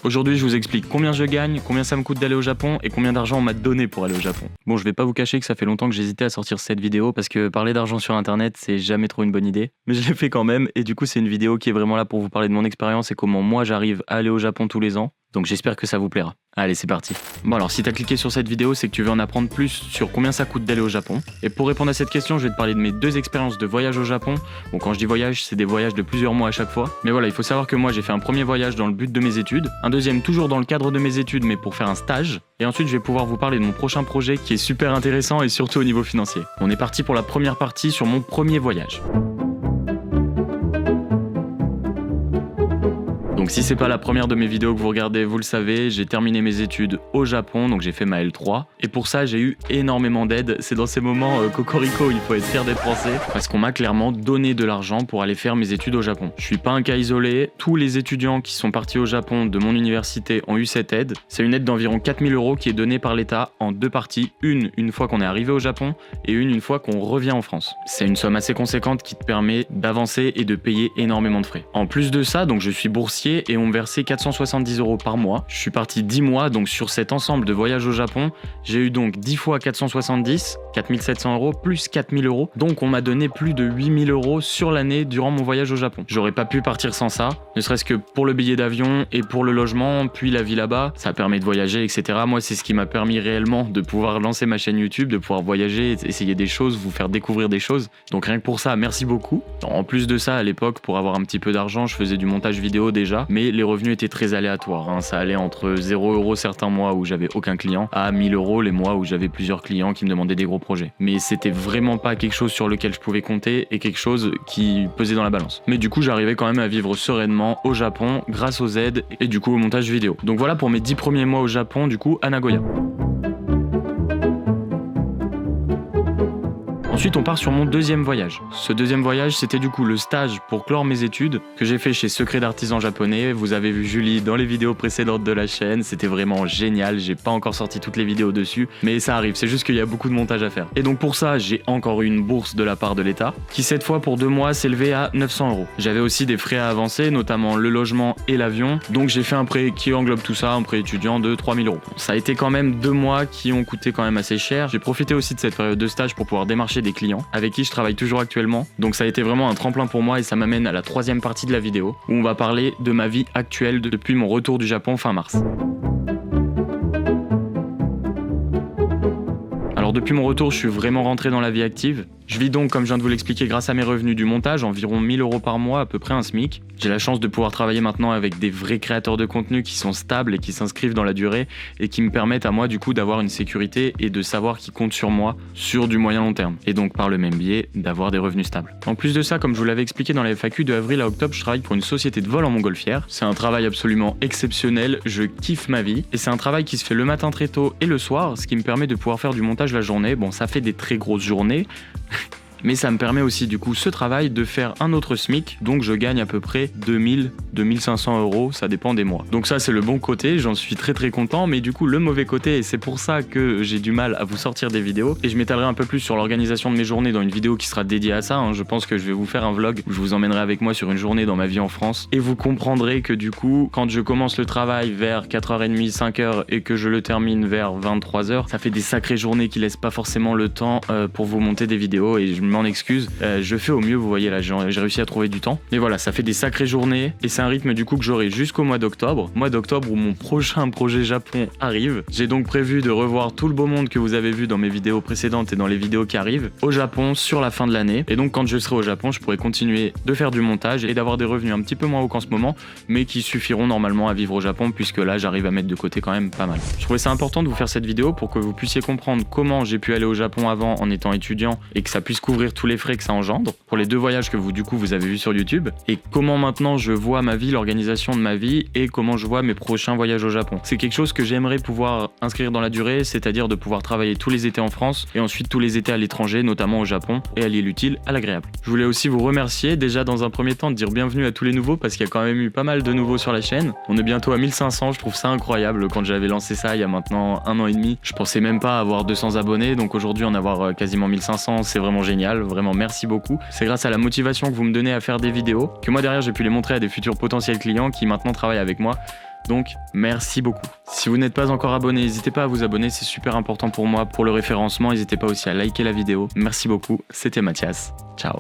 Aujourd'hui, je vous explique combien je gagne, combien ça me coûte d'aller au Japon et combien d'argent on m'a donné pour aller au Japon. Bon, je vais pas vous cacher que ça fait longtemps que j'hésitais à sortir cette vidéo parce que parler d'argent sur internet, c'est jamais trop une bonne idée. Mais je l'ai fait quand même et du coup, c'est une vidéo qui est vraiment là pour vous parler de mon expérience et comment moi j'arrive à aller au Japon tous les ans. Donc j'espère que ça vous plaira. Allez, c'est parti. Bon alors, si t'as cliqué sur cette vidéo, c'est que tu veux en apprendre plus sur combien ça coûte d'aller au Japon. Et pour répondre à cette question, je vais te parler de mes 2 expériences de voyage au Japon. Bon, quand je dis voyage, c'est des voyages de plusieurs mois à chaque fois. Mais voilà, il faut savoir que moi, j'ai fait un premier voyage dans le but de mes études, un deuxième toujours dans le cadre de mes études, mais pour faire un stage. Et ensuite, je vais pouvoir vous parler de mon prochain projet qui est super intéressant et surtout au niveau financier. On est parti pour la première partie sur mon premier voyage. Donc si c'est pas la première de mes vidéos que vous regardez, vous le savez, j'ai terminé mes études au Japon, donc j'ai fait ma L3. Et pour ça, j'ai eu énormément d'aide. C'est dans ces moments cocorico, il faut être fier d'être français, parce qu'on m'a clairement donné de l'argent pour aller faire mes études au Japon. Je suis pas un cas isolé, tous les étudiants qui sont partis au Japon de mon université ont eu cette aide. C'est une aide d'environ 4 000 € qui est donnée par l'État en 2 parties, une fois qu'on est arrivé au Japon et une fois qu'on revient en France. C'est une somme assez conséquente qui te permet d'avancer et de payer énormément de frais. En plus de ça, donc je suis boursier et on me versait 470 € par mois. Je suis parti 10 mois, donc sur cet ensemble de voyages au Japon, j'ai eu donc 10 fois 470, 4700 € plus 4000 €. Donc on m'a donné plus de 8000 € sur l'année durant mon voyage au Japon. J'aurais pas pu partir sans ça, ne serait-ce que pour le billet d'avion et pour le logement, puis la vie là-bas. Ça permet de voyager, etc. Moi, c'est ce qui m'a permis réellement de pouvoir lancer ma chaîne YouTube, de pouvoir voyager, essayer des choses, vous faire découvrir des choses. Donc rien que pour ça, merci beaucoup. En plus de ça, à l'époque, pour avoir un petit peu d'argent, je faisais du montage vidéo déjà, mais les revenus étaient très aléatoires. Ça allait entre 0 € certains mois où j'avais aucun client à 1000 € les mois où j'avais plusieurs clients qui me demandaient des gros projets. Mais c'était vraiment pas quelque chose sur lequel je pouvais compter et quelque chose qui pesait dans la balance. Mais du coup, j'arrivais quand même à vivre sereinement au Japon grâce aux aides et du coup au montage vidéo. Donc voilà pour mes 10 premiers mois au Japon, du coup à Nagoya. Ensuite, on part sur mon deuxième voyage. Ce deuxième voyage, c'était du coup le stage pour clore mes études que j'ai fait chez Secret d'Artisan Japonais. Vous avez vu Julie dans les vidéos précédentes de la chaîne. C'était vraiment génial. J'ai pas encore sorti toutes les vidéos dessus, mais ça arrive. C'est juste qu'il y a beaucoup de montage à faire. Et donc pour ça, j'ai encore eu une bourse de la part de l'État qui cette fois pour 2 mois s'élevait à 900 €. J'avais aussi des frais à avancer, notamment le logement et l'avion. Donc j'ai fait un prêt qui englobe tout ça, un prêt étudiant de 3000 €. Ça a été quand même 2 mois qui ont coûté quand même assez cher. J'ai profité aussi de cette période de stage pour pouvoir démarcher des clients avec qui je travaille toujours actuellement. Donc ça a été vraiment un tremplin pour moi et ça m'amène à la 3e partie de la vidéo où on va parler de ma vie actuelle depuis mon retour du Japon fin mars. Alors depuis mon retour, je suis vraiment rentré dans la vie active. Je vis donc, comme je viens de vous l'expliquer, grâce à mes revenus du montage, environ 1000 € par mois, à peu près un SMIC. J'ai la chance de pouvoir travailler maintenant avec des vrais créateurs de contenu qui sont stables et qui s'inscrivent dans la durée et qui me permettent à moi du coup d'avoir une sécurité et de savoir qu'ils comptent sur moi sur du moyen long terme. Et donc par le même biais, d'avoir des revenus stables. En plus de ça, comme je vous l'avais expliqué dans la FAQ, de avril à octobre, je travaille pour une société de vol en montgolfière. C'est un travail absolument exceptionnel, je kiffe ma vie. Et c'est un travail qui se fait le matin très tôt et le soir, ce qui me permet de pouvoir faire du montage la journée. Bon, ça fait des très grosses journées. Mais ça me permet aussi du coup ce travail de faire un autre SMIC, donc je gagne à peu près 2000-2500 €, ça dépend des mois. Donc ça c'est le bon côté, j'en suis très très content, mais du coup le mauvais côté, et c'est pour ça que j'ai du mal à vous sortir des vidéos, et je m'étalerai un peu plus sur l'organisation de mes journées dans une vidéo qui sera dédiée à ça, je pense que je vais vous faire un vlog où je vous emmènerai avec moi sur une journée dans ma vie en France, et vous comprendrez que du coup, quand je commence le travail vers 4h30, 5h, et que je le termine vers 23h, ça fait des sacrées journées qui laissent pas forcément le temps pour vous monter des vidéos, et je m'en excuse, je fais au mieux, vous voyez là, j'ai réussi à trouver du temps. Mais voilà, ça fait des sacrées journées et c'est un rythme du coup que j'aurai jusqu'au mois d'octobre où mon prochain projet Japon arrive. J'ai donc prévu de revoir tout le beau monde que vous avez vu dans mes vidéos précédentes et dans les vidéos qui arrivent au Japon sur la fin de l'année. Et donc quand je serai au Japon, je pourrai continuer de faire du montage et d'avoir des revenus un petit peu moins hauts qu'en ce moment, mais qui suffiront normalement à vivre au Japon puisque là j'arrive à mettre de côté quand même pas mal. Je trouvais ça important de vous faire cette vidéo pour que vous puissiez comprendre comment j'ai pu aller au Japon avant en étant étudiant et que ça puisse couvrir tous les frais que ça engendre pour les 2 voyages que vous avez vus sur YouTube et comment maintenant je vois ma vie, l'organisation de ma vie et comment je vois mes prochains voyages au Japon. C'est quelque chose que j'aimerais pouvoir inscrire dans la durée, c'est-à-dire de pouvoir travailler tous les étés en France et ensuite tous les étés à l'étranger, notamment au Japon, et allier l'utile à l'agréable. Je voulais aussi vous remercier déjà dans un premier temps de dire bienvenue à tous les nouveaux parce qu'il y a quand même eu pas mal de nouveaux sur la chaîne. On est bientôt à 1500, je trouve ça incroyable. Quand j'avais lancé ça il y a maintenant 1 an et demi, je pensais même pas avoir 200 abonnés, donc aujourd'hui en avoir quasiment 1500, c'est vraiment génial, vraiment merci beaucoup. C'est grâce à la motivation que vous me donnez à faire des vidéos que moi derrière j'ai pu les montrer à des futurs potentiels clients qui maintenant travaillent avec moi. Donc, merci beaucoup. Si vous n'êtes pas encore abonné, n'hésitez pas à vous abonner, c'est super important pour moi, pour le référencement. N'hésitez pas aussi à liker la vidéo. Merci beaucoup, c'était Mathias. Ciao.